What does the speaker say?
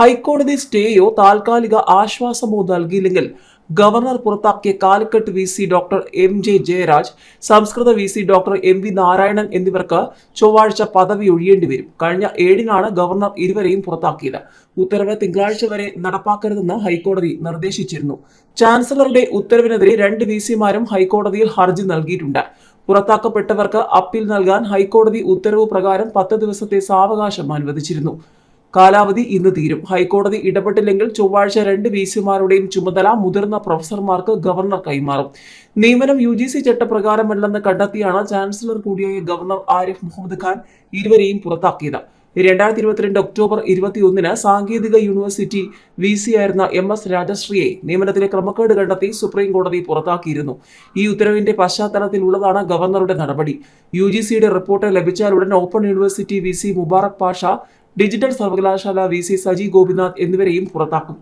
ഹൈക്കോടതി സ്റ്റേയോ താൽക്കാലിക ആശ്വാസമോ നൽകിയില്ലെങ്കിൽ ഗവർണർ പുറത്താക്കിയ Calicut V C doctor M J. Jayaraj, സംസ്കൃത V C doctor M V. Narayanan എന്നിവർക്ക് ചൊവ്വാഴ്ച പദവി ഒഴിയേണ്ടി വരും. കഴിഞ്ഞ 7-നാണ് ഗവർണർ ഇരുവരെയും പുറത്താക്കിയത്. ഉത്തരവ് തിങ്കളാഴ്ച വരെ നടപ്പാക്കരുതെന്ന് ഹൈക്കോടതി നിർദ്ദേശിച്ചിരുന്നു. ചാൻസലറുടെ ഉത്തരവിനെതിരെ 2 വി സിമാരും ഹൈക്കോടതിയിൽ ഹർജി നൽകിയിട്ടുണ്ട്. പുറത്താക്കപ്പെട്ടവർക്ക് അപ്പീൽ നൽകാൻ ഹൈക്കോടതി ഉത്തരവ് പ്രകാരം 10 ദിവസത്തെ സാവകാശം അനുവദിച്ചിരുന്നു. കാലാവധി ഇന്ന് തീരും. ഹൈക്കോടതി ഇടപെട്ടില്ലെങ്കിൽ ചൊവ്വാഴ്ച 2 വി സിമാരുടെയും ചുമതല മുതിർന്ന പ്രൊഫസർമാർക്ക് ഗവർണർ കൈമാറും. നിയമനം UGC ചട്ടപ്രകാരമല്ലെന്ന് കണ്ടെത്തിയാണ് ചാൻസലർ കൂടിയായ ഗവർണർ ആരിഫ് മുഹമ്മദ് ഖാൻ ഇരുവരെയും പുറത്താക്കിയത്. 2022 ഒക്ടോബർ 21-ന് സാങ്കേതിക യൂണിവേഴ്സിറ്റി വി സി ആയിരുന്ന MS രാജശ്രീയെ നിയമനത്തിലെ ക്രമക്കേട് കണ്ടെത്തി സുപ്രീം കോടതി പുറത്താക്കിയിരുന്നു. ഈ ഉത്തരവിന്റെ പശ്ചാത്തലത്തിലുള്ളതാണ് ഗവർണറുടെ നടപടി. UGCയുടെ റിപ്പോർട്ട് ലഭിച്ചാലുടൻ open university V C Mubarak Pasha, digital സർവകലാശാല വി സി സജി ഗോപിനാഥ് എന്നിവരെയും പുറത്താക്കും.